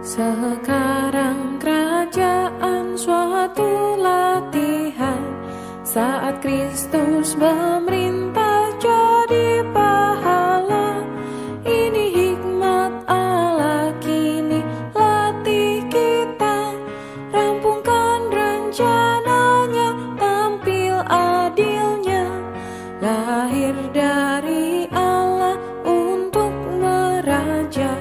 Sekarang kerajaan suatu latihan, saat Kristus memerintah jadi pahala. Ini hikmat Allah, kini latih kita, rampungkan rencananya, tampil adilnya. Lahir dari Allah untuk meraja,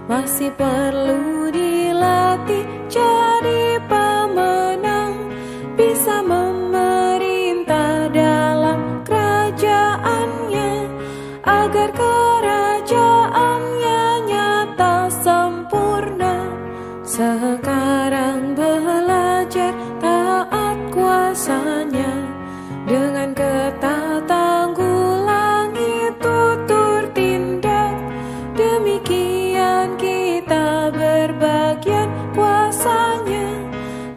masih perlu dilatih jadi pemenang, bisa memerintah dalam kerajaannya, agar kerajaannya nyata sempurna. Sekarang belajar taat kuasanya, dengan ketat tanggulangi tutur tindak. Demikian kita berbagian kuasanya,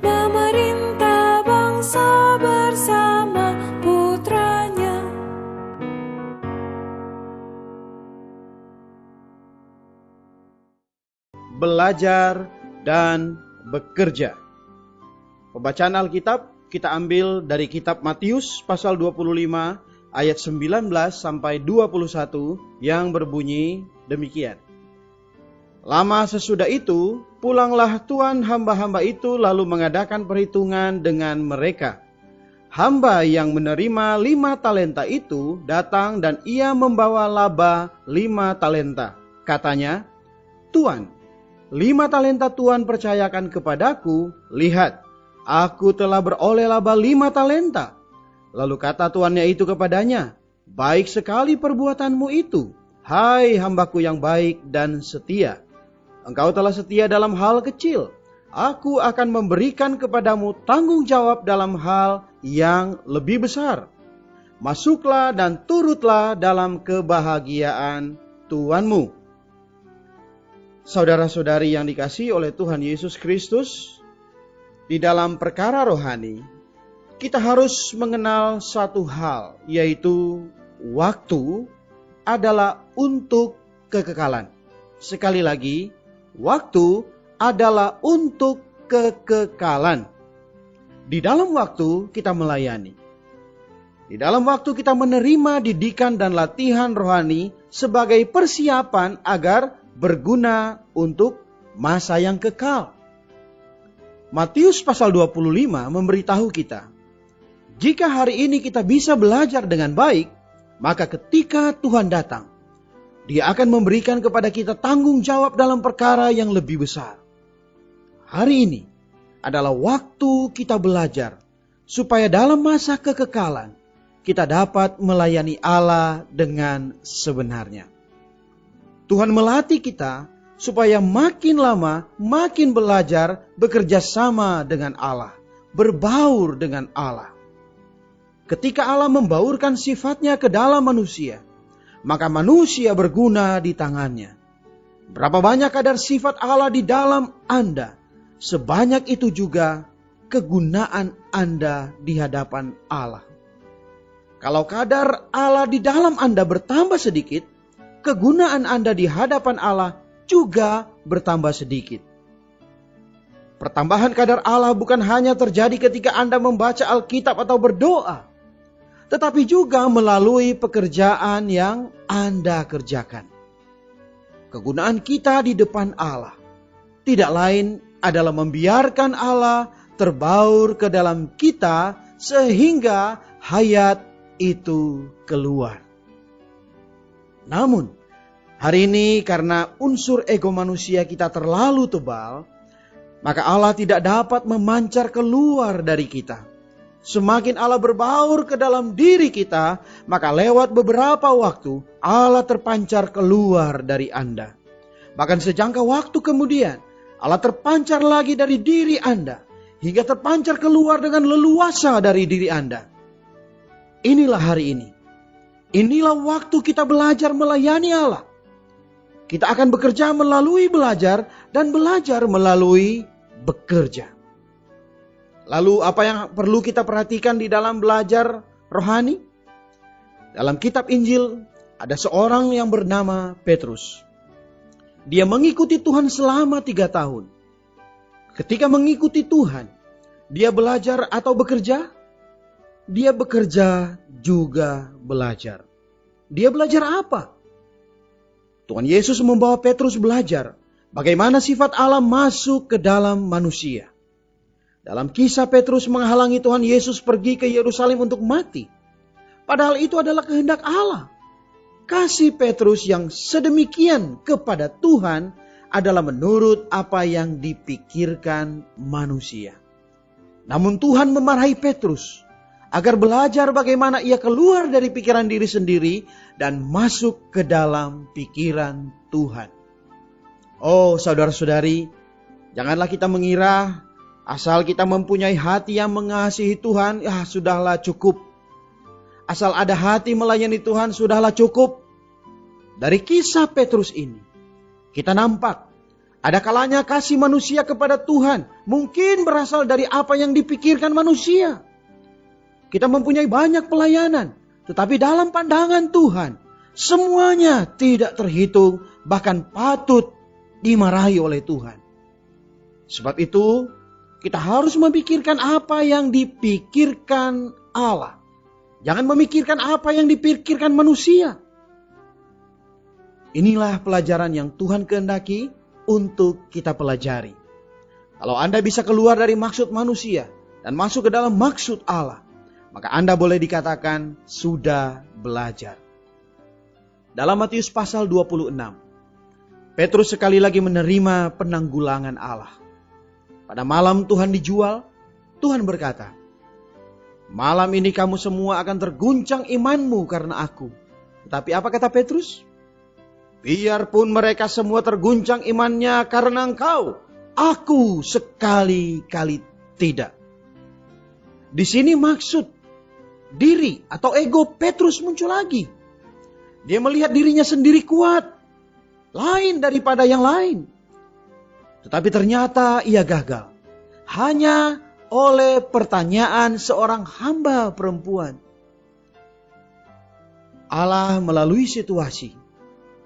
memerintah bangsa bersama putranya. Belajar dan bekerja. Pembacaan Alkitab kita ambil dari kitab Matius pasal 25 ayat 19 sampai 21 yang berbunyi demikian. Lama sesudah itu, pulanglah tuan hamba-hamba itu lalu mengadakan perhitungan dengan mereka. Hamba yang menerima 5 talenta itu datang dan ia membawa laba 5 talenta. Katanya, Tuan, 5 talenta Tuan percayakan kepadaku, lihat, aku telah beroleh laba 5 talenta. Lalu kata tuannya itu kepadanya, baik sekali perbuatanmu itu, hai hambaku yang baik dan setia. Engkau telah setia dalam hal kecil, aku akan memberikan kepadamu tanggung jawab dalam hal yang lebih besar. Masuklah dan turutlah dalam kebahagiaan Tuanmu. Saudara-saudari yang dikasihi oleh Tuhan Yesus Kristus, di dalam perkara rohani, kita harus mengenal satu hal, yaitu waktu adalah untuk kekekalan. Sekali lagi, waktu adalah untuk kekekalan. Di dalam waktu kita melayani. Di dalam waktu kita menerima didikan dan latihan rohani sebagai persiapan agar berguna untuk masa yang kekal. Matius pasal 25 memberitahu kita, jika hari ini kita bisa belajar dengan baik, maka ketika Tuhan datang, Dia akan memberikan kepada kita tanggung jawab dalam perkara yang lebih besar. Hari ini adalah waktu kita belajar, supaya dalam masa kekekalan, kita dapat melayani Allah dengan sebenarnya. Tuhan melatih kita supaya makin lama makin belajar bekerja sama dengan Allah, berbaur dengan Allah. Ketika Allah membaurkan sifatnya ke dalam manusia, maka manusia berguna di tangannya. Berapa banyak kadar sifat Allah di dalam Anda, sebanyak itu juga kegunaan Anda di hadapan Allah. Kalau kadar Allah di dalam Anda bertambah sedikit, kegunaan Anda di hadapan Allah juga bertambah sedikit. Pertambahan kadar Allah bukan hanya terjadi ketika Anda membaca Alkitab atau berdoa, tetapi juga melalui pekerjaan yang Anda kerjakan. Kegunaan kita di depan Allah tidak lain adalah membiarkan Allah terbaur ke dalam kita sehingga hayat itu keluar. Namun, hari ini karena unsur ego manusia kita terlalu tebal, maka Allah tidak dapat memancar keluar dari kita. Semakin Allah berbaur ke dalam diri kita, maka lewat beberapa waktu Allah terpancar keluar dari Anda. Bahkan sejangka waktu kemudian, Allah terpancar lagi dari diri Anda, hingga terpancar keluar dengan leluasa dari diri Anda. Inilah hari ini. Inilah waktu kita belajar melayani Allah. Kita akan bekerja melalui belajar dan belajar melalui bekerja. Lalu apa yang perlu kita perhatikan di dalam belajar rohani? Dalam kitab Injil ada seorang yang bernama Petrus. Dia mengikuti Tuhan selama 3 tahun. Ketika mengikuti Tuhan, dia belajar atau bekerja? Dia bekerja juga belajar. Dia belajar apa? Tuhan Yesus membawa Petrus belajar bagaimana sifat Allah masuk ke dalam manusia. Dalam kisah Petrus menghalangi Tuhan Yesus pergi ke Yerusalem untuk mati. Padahal itu adalah kehendak Allah. Kasih Petrus yang sedemikian kepada Tuhan adalah menurut apa yang dipikirkan manusia. Namun Tuhan memarahi Petrus agar belajar bagaimana ia keluar dari pikiran diri sendiri dan masuk ke dalam pikiran Tuhan. Oh saudara-saudari, janganlah kita mengira asal kita mempunyai hati yang mengasihi Tuhan, ya sudahlah cukup. Asal ada hati melayani Tuhan, sudahlah cukup. Dari kisah Petrus ini, kita nampak ada kalanya kasih manusia kepada Tuhan mungkin berasal dari apa yang dipikirkan manusia. Kita mempunyai banyak pelayanan, tetapi dalam pandangan Tuhan, semuanya tidak terhitung, bahkan patut dimarahi oleh Tuhan. Sebab itu, kita harus memikirkan apa yang dipikirkan Allah. Jangan memikirkan apa yang dipikirkan manusia. Inilah pelajaran yang Tuhan kehendaki untuk kita pelajari. Kalau Anda bisa keluar dari maksud manusia dan masuk ke dalam maksud Allah, maka Anda boleh dikatakan sudah belajar. Dalam Matius pasal 26, Petrus sekali lagi menerima penanggulangan Allah. Pada malam Tuhan dijual, Tuhan berkata, "Malam ini kamu semua akan terguncang imanmu karena aku." Tetapi apa kata Petrus? "Biarpun mereka semua terguncang imannya karena engkau, aku sekali-kali tidak." Di sini maksud diri atau ego Petrus muncul lagi. Dia melihat dirinya sendiri kuat, lain daripada yang lain. Tetapi ternyata ia gagal. Hanya oleh pertanyaan seorang hamba perempuan. Allah melalui situasi,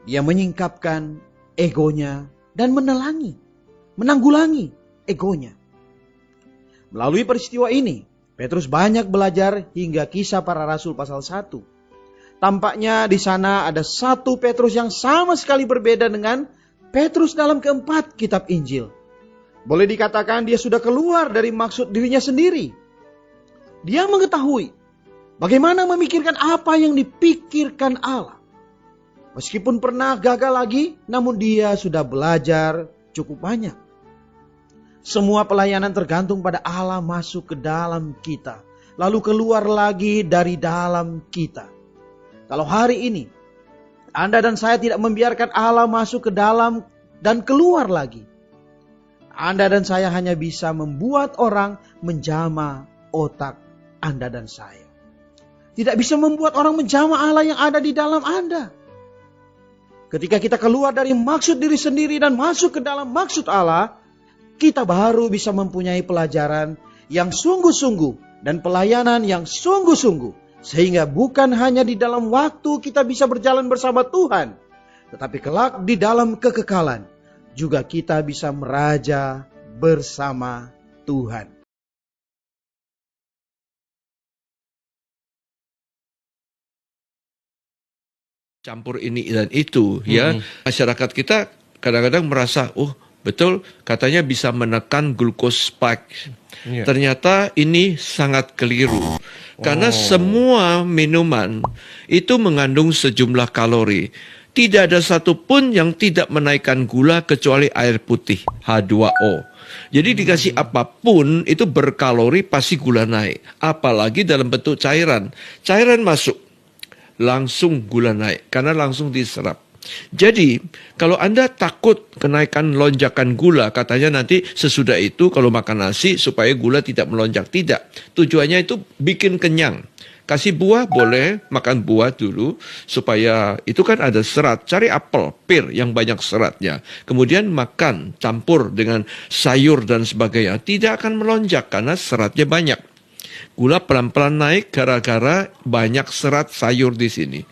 dia menyingkapkan egonya dan menanggulangi egonya. Melalui peristiwa ini, Petrus banyak belajar hingga Kisah Para Rasul pasal 1. Tampaknya di sana ada satu Petrus yang sama sekali berbeda dengan Petrus dalam keempat kitab Injil. Boleh dikatakan dia sudah keluar dari maksud dirinya sendiri. Dia mengetahui bagaimana memikirkan apa yang dipikirkan Allah. Meskipun pernah gagal lagi, namun dia sudah belajar cukup banyak. Semua pelayanan tergantung pada Allah masuk ke dalam kita, lalu keluar lagi dari dalam kita. Kalau hari ini Anda dan saya tidak membiarkan Allah masuk ke dalam dan keluar lagi, Anda dan saya hanya bisa membuat orang menjamah otak Anda dan saya. Tidak bisa membuat orang menjamah Allah yang ada di dalam Anda. Ketika kita keluar dari maksud diri sendiri dan masuk ke dalam maksud Allah, kita baru bisa mempunyai pelajaran yang sungguh-sungguh dan pelayanan yang sungguh-sungguh. Sehingga bukan hanya di dalam waktu kita bisa berjalan bersama Tuhan, tetapi kelak di dalam kekekalan juga kita bisa meraja bersama Tuhan. Campur ini dan itu, ya. Masyarakat kita kadang-kadang merasa, oh betul, katanya bisa menekan glucose spike. Ternyata ini sangat keliru. Karena semua minuman itu mengandung sejumlah kalori. Tidak ada satupun yang tidak menaikkan gula kecuali air putih, H2O. Jadi dikasih apapun itu berkalori pasti gula naik. Apalagi dalam bentuk cairan. Cairan masuk, langsung gula naik karena langsung diserap. Jadi kalau Anda takut kenaikan lonjakan gula, katanya nanti sesudah itu kalau makan nasi supaya gula tidak melonjak. Tidak, tujuannya itu bikin kenyang. Kasih buah boleh, makan buah dulu supaya itu kan ada serat. Cari apel, pir yang banyak seratnya. Kemudian makan campur dengan sayur dan sebagainya. Tidak akan melonjak karena seratnya banyak. Gula pelan-pelan naik gara-gara banyak serat sayur di sini.